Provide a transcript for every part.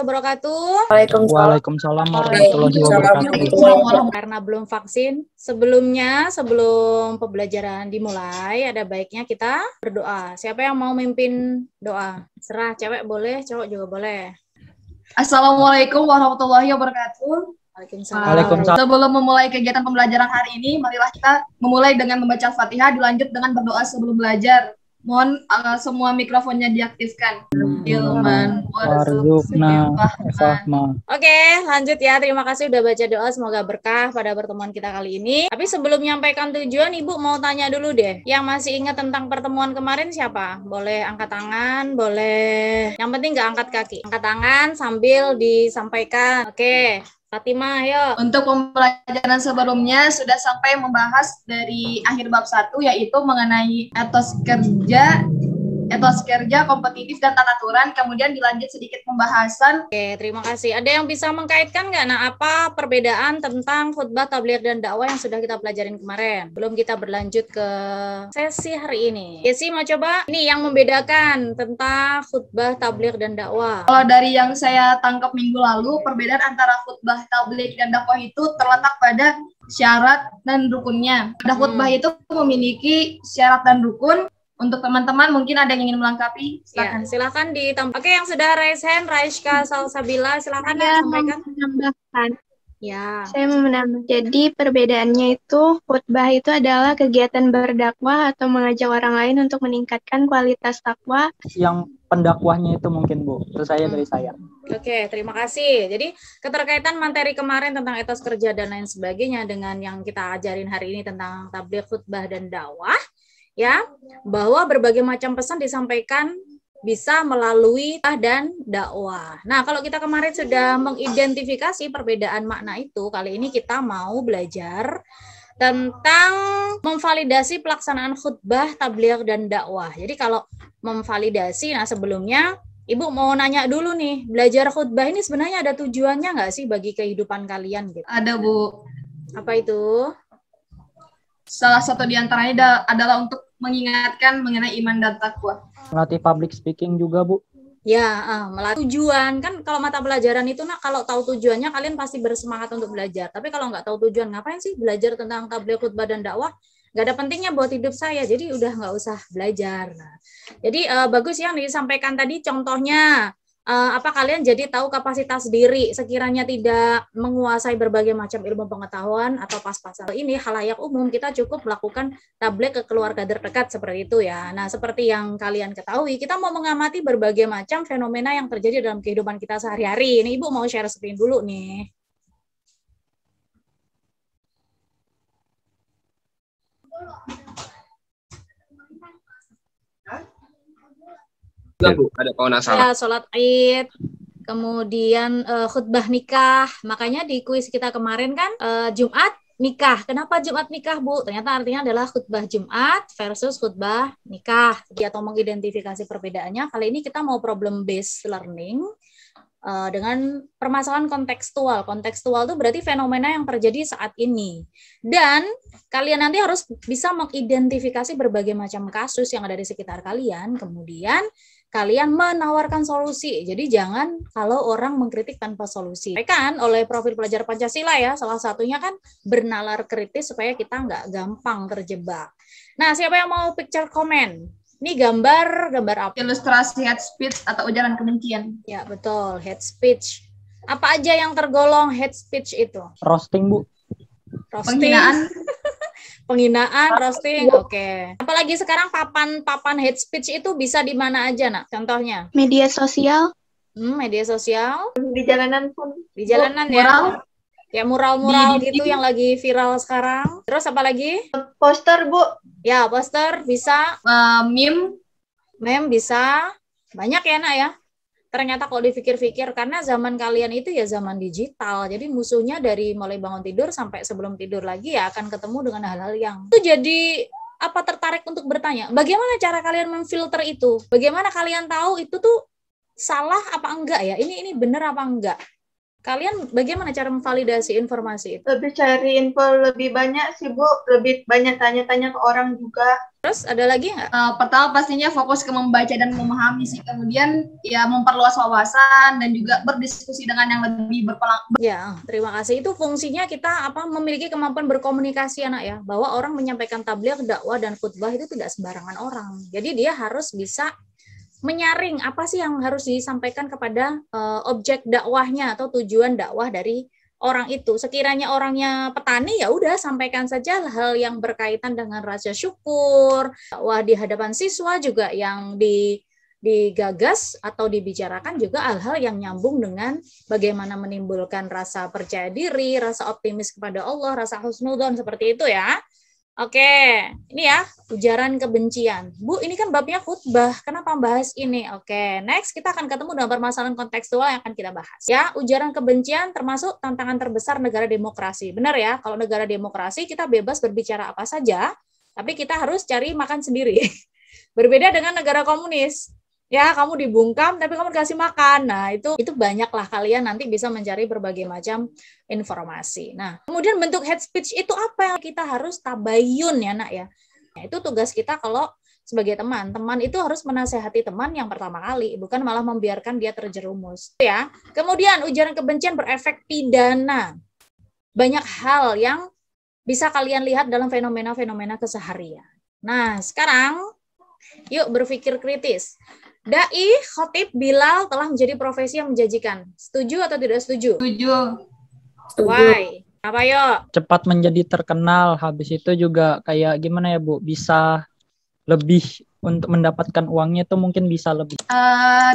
Wabarakatuh. Waalaikumsalam warahmatullahi wabarakatuh. Karena belum vaksin, sebelum pembelajaran dimulai, ada baiknya kita berdoa. Siapa yang mau mimpin doa? Serah, cewek boleh, cowok juga boleh. Assalamualaikum warahmatullahi wabarakatuh. Waalaikumsalam. Sebelum memulai kegiatan pembelajaran hari ini, marilah kita memulai dengan membaca Al-Fatihah, dilanjut dengan berdoa sebelum belajar. Mohon semua mikrofonnya diaktifkan. Ilman warzuqna fahma. Oke, lanjut ya. Terima kasih udah baca doa. Semoga berkah pada pertemuan kita kali ini. Tapi sebelum menyampaikan tujuan, Ibu mau tanya dulu deh. Yang masih ingat tentang pertemuan kemarin siapa? Boleh angkat tangan, boleh. Yang penting nggak angkat kaki. Angkat tangan sambil disampaikan. Oke. Fatimah, ayo. Untuk pembelajaran sebelumnya sudah sampai membahas dari akhir bab 1, yaitu mengenai etos kerja, kompetitif, dan tata aturan. Kemudian dilanjut sedikit pembahasan. Oke, terima kasih. Ada yang bisa mengkaitkan nggak? Nah, apa perbedaan tentang khutbah, tabligh, dan dakwah yang sudah kita pelajarin kemarin? Belum kita berlanjut ke sesi hari ini. Yesi, mau coba? Ini yang membedakan tentang khutbah, tabligh, dan dakwah. Kalau dari yang saya tangkap minggu lalu, perbedaan antara khutbah, tabligh, dan dakwah itu terletak pada syarat dan rukunnya. Pada khutbah itu memiliki syarat dan rukun. Untuk teman-teman mungkin ada yang ingin melengkapi, silakan. Ya, silakan ditambah. Oke, yang sudah raise hand, Raiska Salsabila, silakan sampaikan. Menambahkan. Ya. Saya mau menambah. Jadi perbedaannya itu khutbah itu adalah kegiatan berdakwah atau mengajak orang lain untuk meningkatkan kualitas takwa. Yang pendakwahnya itu mungkin Bu, itu dari saya. Oke, terima kasih. Jadi keterkaitan materi kemarin tentang etos kerja dan lain sebagainya dengan yang kita ajarin hari ini tentang tabligh, khutbah, dan dakwah. Ya, bahwa berbagai macam pesan disampaikan bisa melalui dan dakwah. Nah, kalau kita kemarin sudah mengidentifikasi perbedaan makna itu, kali ini kita mau belajar tentang memvalidasi pelaksanaan khutbah, tabligh, dan dakwah. Jadi kalau memvalidasi, nah sebelumnya Ibu mau nanya dulu nih, belajar khutbah ini sebenarnya ada tujuannya nggak sih bagi kehidupan kalian? Gitu? Ada, Bu. Apa itu? Salah satu di antaranya adalah untuk mengingatkan mengenai iman dan takwa. Melatih public speaking juga, Bu. Ya, melatih tujuan. Kan kalau mata pelajaran itu, kalau tahu tujuannya, kalian pasti bersemangat untuk belajar. Tapi kalau nggak tahu tujuan, ngapain sih belajar tentang tabligh, khutbah, dan dakwah? Nggak ada pentingnya buat hidup saya, jadi udah nggak usah belajar. Nah, jadi bagus yang disampaikan tadi contohnya. Apa kalian jadi tahu kapasitas diri sekiranya tidak menguasai berbagai macam ilmu pengetahuan atau pas-pasan ini halayak umum, kita cukup melakukan tabligh ke keluarga terdekat seperti itu ya. Nah, seperti yang kalian ketahui, kita mau mengamati berbagai macam fenomena yang terjadi dalam kehidupan kita sehari-hari. Ini Ibu mau share screen dulu nih. Bu, ada kalau salah. Ya, sholat Id, kemudian khutbah nikah. Makanya di kuis kita kemarin kan Jumat nikah. Kenapa Jumat nikah, Bu? Ternyata artinya adalah khutbah Jumat versus khutbah nikah. Atau mengidentifikasi perbedaannya. Kali ini kita mau problem based learning dengan permasalahan kontekstual. Kontekstual itu berarti fenomena yang terjadi saat ini. Dan kalian nanti harus bisa mengidentifikasi berbagai macam kasus yang ada di sekitar kalian. Kemudian kalian menawarkan solusi. Jadi jangan kalau orang mengkritik tanpa solusi. Kan oleh profil pelajar Pancasila ya, salah satunya kan bernalar kritis supaya kita nggak gampang terjebak. Nah, siapa yang mau picture comment? Ini gambar apa? Ilustrasi hate speech atau ujaran kebencian. Ya, betul, hate speech. Apa aja yang tergolong hate speech itu? Roasting, Bu. Roasting. Penghinaan, roasting, oke. Apalagi sekarang papan hate speech itu bisa di mana aja, Nak? Contohnya? Media sosial. Media sosial. Di jalanan pun. Di jalanan ya. Mural. Ya, mural-mural gitu yang lagi viral sekarang. Terus apa lagi? Poster, Bu. Ya, poster bisa. Meme bisa. Banyak ya, Nak ya. Ternyata kalau dipikir-pikir, karena zaman kalian itu ya zaman digital, jadi musuhnya dari mulai bangun tidur sampai sebelum tidur lagi ya akan ketemu dengan hal-hal yang itu. Jadi tertarik untuk bertanya, bagaimana cara kalian memfilter itu? Bagaimana kalian tahu itu tuh salah apa enggak ya? Ini benar apa enggak? Kalian bagaimana cara memvalidasi informasi itu? Lebih cari info lebih banyak sih Bu, lebih banyak tanya-tanya ke orang juga. Terus ada lagi nggak? Pertama pastinya fokus ke membaca dan memahami sih. Kemudian ya memperluas wawasan dan juga berdiskusi dengan yang lebih berpengalaman. Ya, terima kasih. Itu fungsinya kita memiliki kemampuan berkomunikasi anak ya, bahwa orang menyampaikan tabligh, dakwah dan khutbah itu tidak sembarangan orang. Jadi dia harus bisa menyaring apa sih yang harus disampaikan kepada objek dakwahnya atau tujuan dakwah dari orang itu. Sekiranya orangnya petani, ya udah sampaikan saja hal yang berkaitan dengan rasa syukur. Dakwah di hadapan siswa juga yang digagas atau dibicarakan juga hal-hal yang nyambung dengan bagaimana menimbulkan rasa percaya diri, rasa optimis kepada Allah, rasa husnudzon, seperti itu ya. Oke, ini ya, ujaran kebencian. Bu, ini kan babnya khutbah, kenapa bahas ini? Oke, next kita akan ketemu dengan permasalahan kontekstual yang akan kita bahas. Ya, ujaran kebencian termasuk tantangan terbesar negara demokrasi. Benar ya, kalau negara demokrasi kita bebas berbicara apa saja, tapi kita harus cari makan sendiri. Berbeda dengan negara komunis. Ya, kamu dibungkam tapi kamu dikasih makan. Nah, itu banyaklah kalian nanti bisa mencari berbagai macam informasi. Nah, kemudian bentuk hate speech itu apa yang kita harus tabayun ya, Nak ya. Nah, itu tugas kita kalau sebagai teman. Teman itu harus menasehati teman yang pertama kali, bukan malah membiarkan dia terjerumus. Ya. Kemudian ujaran kebencian berefek pidana. Banyak hal yang bisa kalian lihat dalam fenomena-fenomena keseharian. Nah, sekarang yuk berpikir kritis. Dai, khotib, bilal telah menjadi profesi yang menjanjikan. Setuju atau tidak setuju? Setuju. Why? Apa yuk? Cepat menjadi terkenal, habis itu juga kayak gimana ya Bu, bisa lebih untuk mendapatkan uangnya itu mungkin bisa lebih.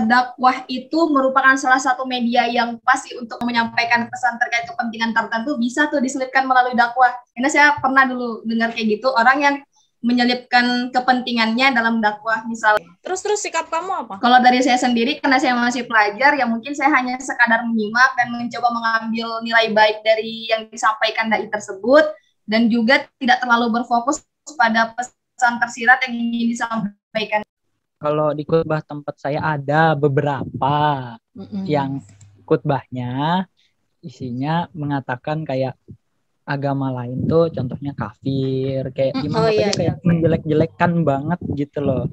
Dakwah itu merupakan salah satu media yang pasti untuk menyampaikan pesan terkait kepentingan tertentu, bisa tuh diselipkan melalui dakwah. Karena saya pernah dulu dengar kayak gitu, orang yang menyelipkan kepentingannya dalam dakwah misalnya. Terus sikap kamu apa? Kalau dari saya sendiri, karena saya masih pelajar, ya mungkin saya hanya sekadar menyimak dan mencoba mengambil nilai baik dari yang disampaikan dai tersebut, dan juga tidak terlalu berfokus pada pesan tersirat yang ingin disampaikan. Kalau di khutbah tempat saya ada beberapa yang khutbahnya isinya mengatakan kayak agama lain tuh contohnya kafir, kayak gimana kayak menjelek-jelekkan banget gitu loh.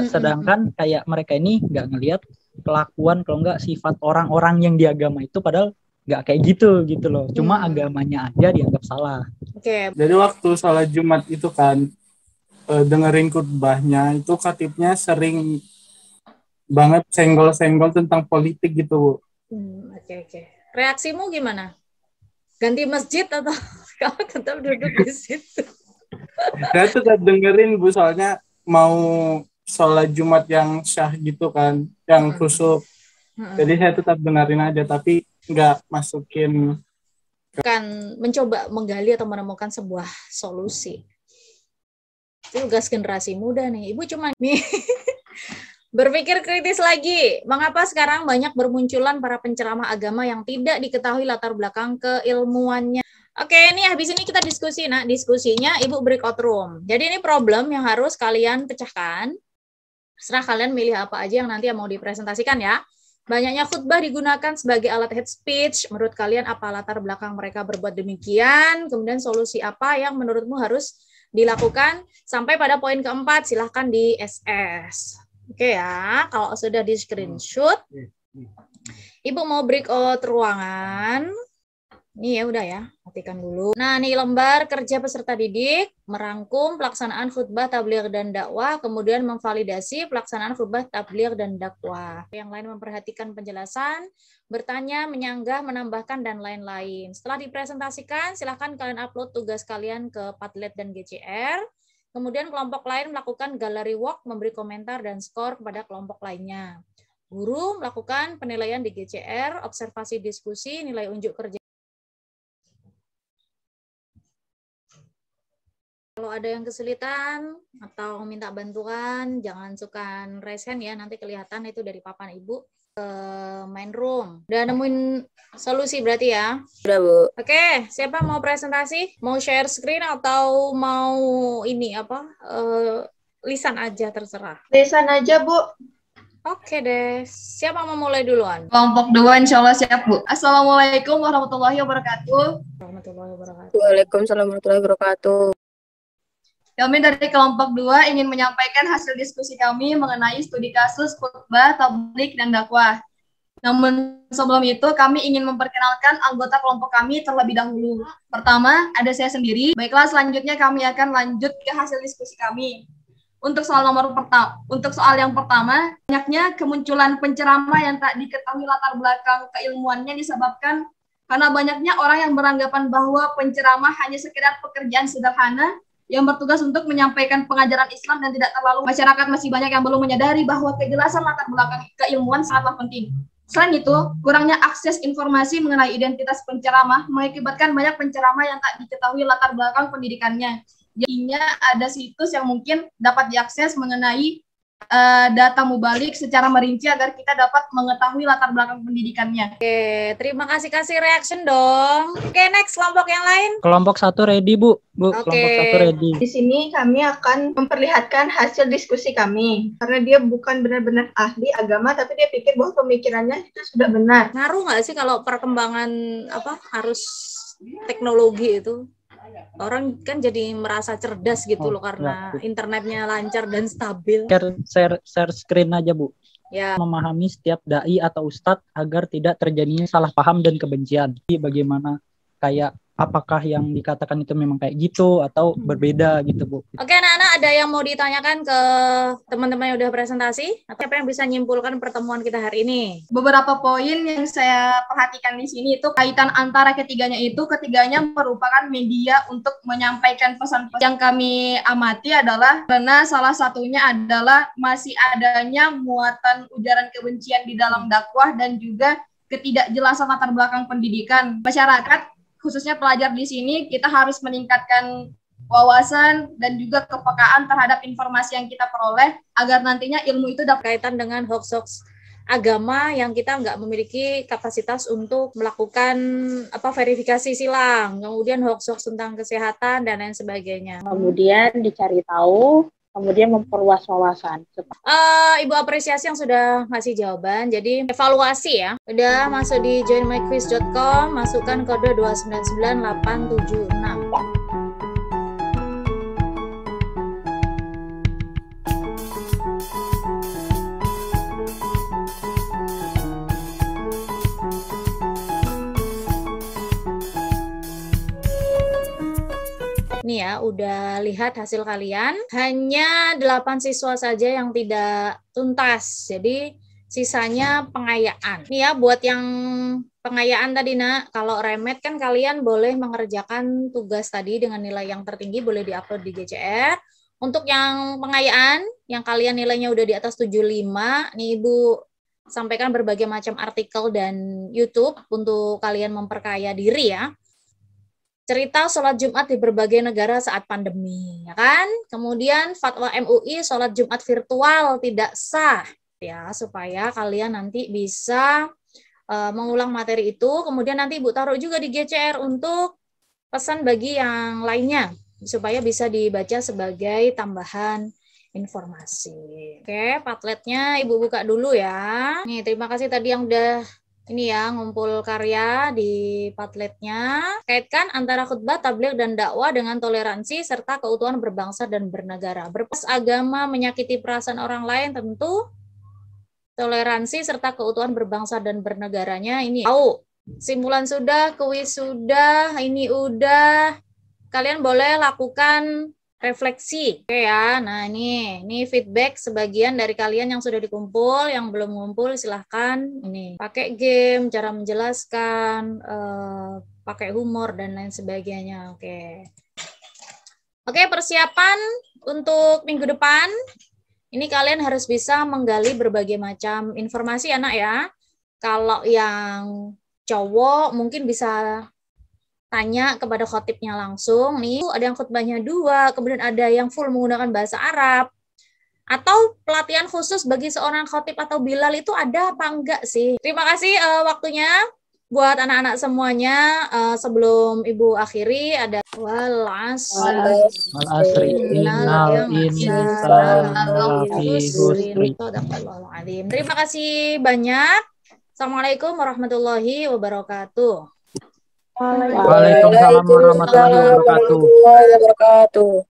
Sedangkan kayak mereka ini nggak ngelihat kelakuan kalau nggak sifat orang-orang yang di agama itu, padahal nggak kayak gitu loh. Cuma agamanya aja dianggap salah. Oke. Jadi waktu sholat Jumat itu kan dengerin khutbahnya itu khatibnya sering banget senggol-senggol tentang politik gitu Bu. Oke. Reaksimu gimana? Ganti masjid atau kamu tetap duduk di situ? Saya tetap dengerin Bu, soalnya mau sholat Jumat yang syah gitu kan, yang khusyuk. Jadi saya tetap dengerin aja, tapi nggak masukin. Kan mencoba menggali atau menemukan sebuah solusi. Itu tugas generasi muda nih. Ibu cuma nih berpikir kritis lagi. Mengapa sekarang banyak bermunculan para penceramah agama yang tidak diketahui latar belakang keilmuannya? Oke, ini habis ini kita diskusi. Nah, diskusinya Ibu breakout room. Jadi ini problem yang harus kalian pecahkan. Serah kalian milih apa aja yang nanti mau dipresentasikan ya. Banyaknya khutbah digunakan sebagai alat hate speech. Menurut kalian apa latar belakang mereka berbuat demikian? Kemudian solusi apa yang menurutmu harus dilakukan? Sampai pada poin keempat, silahkan di SS. Oke ya, kalau sudah di screenshot, Ibu mau breakout ruangan. Ini ya udah ya, matikan dulu. Nah, nih lembar kerja peserta didik, merangkum pelaksanaan khutbah tabligh dan dakwah, kemudian memvalidasi pelaksanaan khutbah tabligh dan dakwah. Yang lain memperhatikan penjelasan, bertanya, menyanggah, menambahkan, dan lain-lain. Setelah dipresentasikan, silahkan kalian upload tugas kalian ke Padlet dan GCR. Kemudian kelompok lain melakukan gallery walk, memberi komentar dan skor kepada kelompok lainnya. Guru melakukan penilaian di GCR, observasi diskusi, nilai unjuk kerja. Kalau ada yang kesulitan atau minta bantuan, jangan suka raise hand ya, nanti kelihatan itu dari papan Ibu. Ke main room. Udah nemuin solusi berarti ya? Udah Bu. Oke, siapa mau presentasi? Mau share screen atau mau ini apa? Lisan aja terserah. Lisan aja Bu. Oke deh, siapa mau mulai duluan? Kelompok 2 insya Allah siap, Bu. Assalamualaikum warahmatullahi wabarakatuh. Waalaikumsalam warahmatullahi wabarakatuh. Kami dari kelompok 2 ingin menyampaikan hasil diskusi kami mengenai studi kasus khutbah, tabligh, dan dakwah. Namun sebelum itu kami ingin memperkenalkan anggota kelompok kami terlebih dahulu. Pertama, ada saya sendiri. Baiklah, selanjutnya kami akan lanjut ke hasil diskusi kami. Untuk soal yang pertama, banyaknya kemunculan penceramah yang tak diketahui latar belakang keilmuannya disebabkan karena banyaknya orang yang beranggapan bahwa penceramah hanya sekedar pekerjaan sederhana yang bertugas untuk menyampaikan pengajaran Islam dan tidak terlalu masyarakat masih banyak yang belum menyadari bahwa kejelasan latar belakang keilmuan sangatlah penting. Selain itu, kurangnya akses informasi mengenai identitas penceramah mengakibatkan banyak penceramah yang tak diketahui latar belakang pendidikannya. Jadinya ada situs yang mungkin dapat diakses mengenai data mubalik secara merinci agar kita dapat mengetahui latar belakang pendidikannya. Oke, terima kasih reaction dong. Oke, next kelompok yang lain. Kelompok 1 ready, Bu. Oke. Kelompok 1 ready. Di sini kami akan memperlihatkan hasil diskusi kami. Karena dia bukan benar-benar ahli agama, tapi dia pikir bahwa pemikirannya itu sudah benar. Ngaruh nggak sih kalau perkembangan harus teknologi itu? Orang kan jadi merasa cerdas gitu loh karena internetnya lancar dan stabil. Share screen aja, Bu. Ya. Memahami setiap dai atau ustadz agar tidak terjadinya salah paham dan kebencian. Jadi bagaimana kayak apakah yang dikatakan itu memang kayak gitu atau berbeda gitu, Bu. Oke, anak-anak, ada yang mau ditanyakan ke teman-teman yang udah presentasi? Atau apa yang bisa nyimpulkan pertemuan kita hari ini? Beberapa poin yang saya perhatikan di sini itu kaitan antara ketiganya merupakan media untuk menyampaikan pesan-pesan. Yang kami amati adalah karena salah satunya adalah masih adanya muatan ujaran kebencian di dalam dakwah dan juga ketidakjelasan latar belakang pendidikan masyarakat. Khususnya pelajar di sini, kita harus meningkatkan wawasan dan juga kepekaan terhadap informasi yang kita peroleh agar nantinya ilmu itu dapat kaitan dengan hoax-hoax agama yang kita nggak memiliki kapasitas untuk melakukan verifikasi silang, kemudian hoax-hoax tentang kesehatan dan lain sebagainya. Kemudian dicari tahu, kemudian memperluas wawasan. Ibu apresiasi yang sudah ngasih jawaban. Jadi evaluasi ya. Udah masuk di joinmyquiz.com, masukkan kode 299876. Nih ya, udah lihat hasil kalian. Hanya 8 siswa saja yang tidak tuntas. Jadi sisanya pengayaan. Nih ya, buat yang pengayaan tadi, Nak, kalau remed kan kalian boleh mengerjakan tugas tadi dengan nilai yang tertinggi, boleh diupload di GCR. Untuk yang pengayaan, yang kalian nilainya udah di atas 75, nih Ibu sampaikan berbagai macam artikel dan YouTube untuk kalian memperkaya diri ya. Cerita sholat Jumat di berbagai negara saat pandemi, ya kan? Kemudian fatwa MUI sholat Jumat virtual tidak sah, ya, supaya kalian nanti bisa mengulang materi itu. Kemudian nanti Ibu taruh juga di GCR untuk pesan bagi yang lainnya, supaya bisa dibaca sebagai tambahan informasi. Oke, Padletnya Ibu buka dulu ya. Nih, terima kasih tadi yang udah ini ya, ngumpul karya di Padletnya. Kaitkan antara khutbah, tabligh, dan dakwah dengan toleransi serta keutuhan berbangsa dan bernegara. Berpas agama menyakiti perasaan orang lain, tentu toleransi serta keutuhan berbangsa dan bernegaranya ini tahu. Simulan sudah, kuis sudah, ini udah. Kalian boleh lakukan refleksi. Oke ya, nah ini feedback sebagian dari kalian yang sudah dikumpul, yang belum ngumpul silahkan ini pakai game, cara menjelaskan, pakai humor dan lain sebagainya. Oke, persiapan untuk minggu depan. Ini kalian harus bisa menggali berbagai macam informasi anak ya. Kalau yang cowok mungkin bisa tanya kepada khotibnya langsung, nih ada yang khutbahnya 2, kemudian ada yang full menggunakan bahasa Arab, atau pelatihan khusus bagi seorang khotib atau bilal itu ada apa enggak sih? Terima kasih waktunya. buat anak-anak semuanya, sebelum Ibu akhiri ada wal asri Wal asri innal insana lafi khusri. Terima kasih banyak. Assalamualaikum warahmatullahi wabarakatuh. Waalaikumsalam warahmatullahi wabarakatuh.